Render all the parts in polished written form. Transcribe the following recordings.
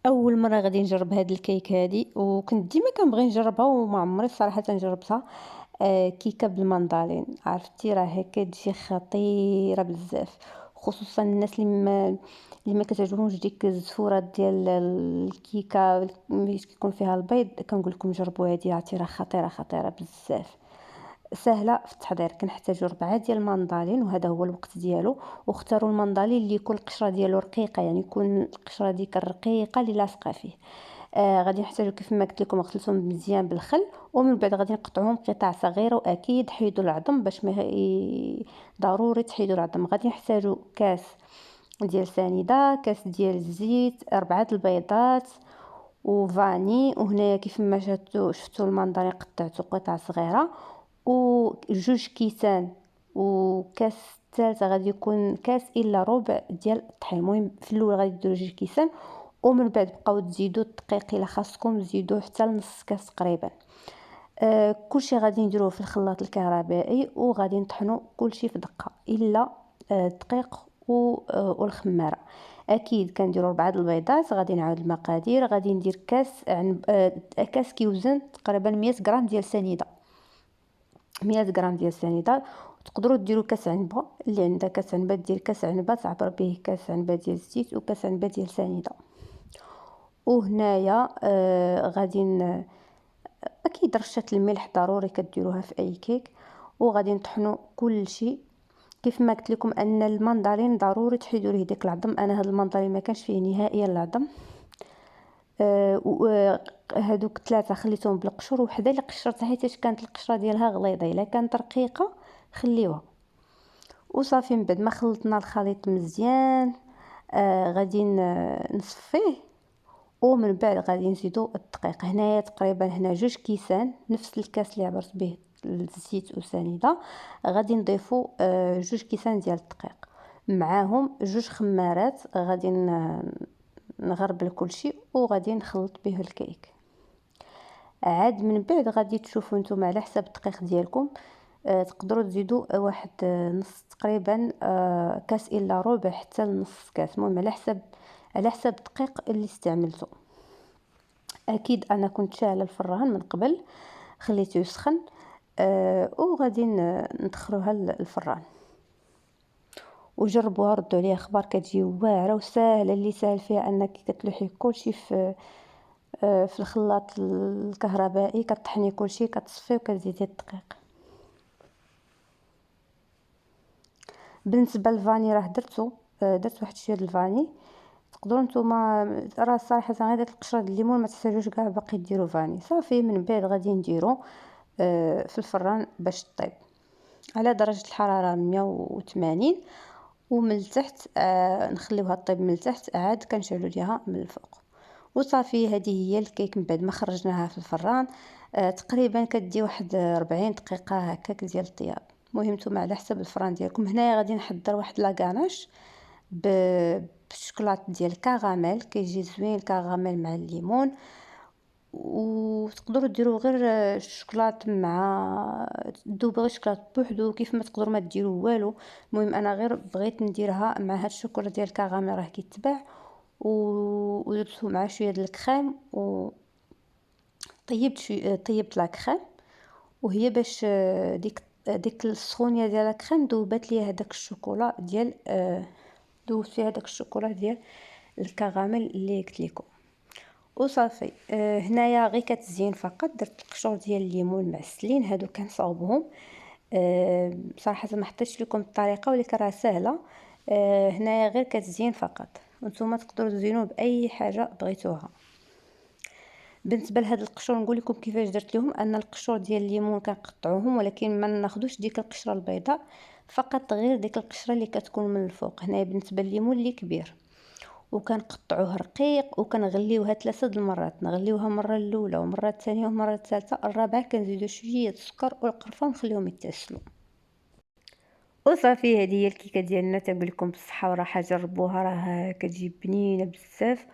اول مره غادي نجرب هاد الكيك هادي، وكنت ديما كنبغي نجربها وما عمري صراحه جربتها. كيكه بالمندالين، عرفتي راه كتجي خطيره بزاف، خصوصا الناس اللي ما كتعجبهمش ديك الزفورات ديال الكيكه اللي كيكون فيها البيض. كنقول لكم جربوا هادي، عرفتي راه خطيره خطيره بزاف. سهله في التحضير. كنحتاجو 4 ديال المندالين وهذا هو الوقت ديالو. واختاروا المندالين اللي يكون القشره ديالو رقيقه، يعني يكون القشره ديك الرقيقه اللي لاصقه فيه. غادي نحتاجو كيف ما قلت لكم غسلتهم مزيان بالخل، ومن بعد غادي نقطعوهم قطع صغيره، واكيد حيدوا العظم باش ما ضروري تحيدوا العظم. غادي نحتاجو كاس ديال سنيده، كاس ديال الزيت، 4 البيضات وفاني. وهنايا كيف ما شفتوا المندرين قطعته قطع صغيره، وجوج كيسان. وكاس الثالثه غادي يكون كاس الا ربع ديال الطحين. المهم في الاول غادي ديروا جوج كيسان، ومن بعد بقاو تزيدوا الدقيق الا خاصكم تزيدوه حتى لنص كاس تقريبا. كلشي غادي نديروه في الخلاط الكهربائي، وغادي نطحنوا كلشي في دقه الا الدقيق والخماره. اكيد كنديروا 4 البيضات. غادي نعاود المقادير. غادي ندير كاس كاس كيوزن تقريبا 100 غرام ديال سنيده. 100 غرام ديال سنيده. تقدروا ديروا كاس عنبه، اللي عندها كاس عنبه دير كاس عنبه تعبر به كاس عنبه ديال الزيت وكاس عنبه ديال سنيده. وهنايا اكيد رشه الملح ضروري كديروها في اي كيك. وغادي نطحنوا كل شيء. كيف ما قلت لكم ان المندرين ضروري تحيدوا ليه ديك العظم. انا هذا المندرين ما كانش فيه نهائيا العظم. هادوك 3 خليتهم بالقشور، وحده اللي قشرتها حيت كانت القشره ديالها غليظه. الا كانت رقيقه خليوها. وصافي من بعد ما خلطنا الخليط مزيان غادي نصفيه. ومن بعد غادي نزيدو الدقيق. هنايا تقريبا هنا 2 كيسان، نفس الكاس اللي عبرت به الزيت وسنيده. غادي نضيفو 2 كيسان ديال الدقيق، معاهم 2 خمارات. غادي نغربل كلشي وغادي نخلط به الكيك. عاد من بعد غادي تشوفوا نتوما على حساب الدقيق ديالكم. تقدروا تزيدوا واحد نص تقريبا كاس الا ربع حتى لنص كاس. المهم على حساب الدقيق اللي استعملته. اكيد انا كنت شاعله الفران من قبل، خليته يسخن. وغادي ندخلوها الفران وجربوها، ردوا عليا اخبار. كتجي واعره وسهله. اللي سهل فيها انك كتلوحي كلشي في الخلاط الكهربائي، كطحني كلشي كتصفي وكتزيدي الدقيق. بالنسبه للفاني راه درت واحد شويه د الفاني. تقدروا نتوما راه صراحه غير داك القشره د الليمون ما تحتاجوش كاع باقي ديروا فاني. صافي من بعد غادي نديرو في الفران باش طيب على درجه الحراره 180. ومن التحت نخليوها طيب من التحت، عاد كنشعلوا ليها من الفوق. وصافي هذه هي الكيك من بعد ما خرجناها في الفران. تقريبا كدي واحد 40 دقيقه هكاك ديال الطياب. المهم نتوما على حسب الفران ديالكم. هنايا غادي نحضر واحد لاكاناش بالشوكولاط ديال الكراميل. كيجي زوين الكراميل مع الليمون. وتقدروا ديروا غير الشوكولاط مع دوب غير الشوكولاط بوحدو، كيف ما تقدروا ما ديروا والو. المهم انا غير بغيت نديرها مع هاد الشوكولاط ديال الكراميل راه كيتباع. ودرتو مع شويه ديال الكريم طيبت لا كريم. وهي باش ديك السخونيه ديال الكريم ذوبات ليا هذاك الشوكولا ديال دوبت فيها داك الشوكولا ديال الكراميل اللي قلت لكم. وصافي هنايا غير كتزين فقط. درت القشور ديال الليمون معسلين، هادو كنصاوبهم. بصراحه ما حطيتش لكم الطريقه ولكن راه سهله. هنايا غير كتزين فقط، وانتم تقدروا تزينوه باي حاجه بغيتوها. بالنسبه لهاد القشور نقول لكم كيفاش درت لهم. ان القشور ديال الليمون كنقطعوهم، ولكن ما ناخذوش ديك القشره البيضاء، فقط غير ديك القشره اللي كتكون من الفوق. هنايا بالنسبه لليمون اللي كبير، وكنقطعوه رقيق وكنغليوها 3 المرات. نغليوها مره الاولى ومره الثانيه ومره الثالثه، الرابعه كنزيدوا شويه السكر والقرفه ونخليهم يتسلوا. وصافي هذه هي الكيكه ديالنا. تنقول لكم بالصحه والراحه، جربوها راه كتجي بنينه بزاف.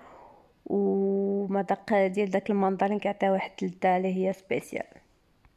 ومذاق ديال داك المندرين كيعطيها واحد اللذه اللي هي سبيسيال.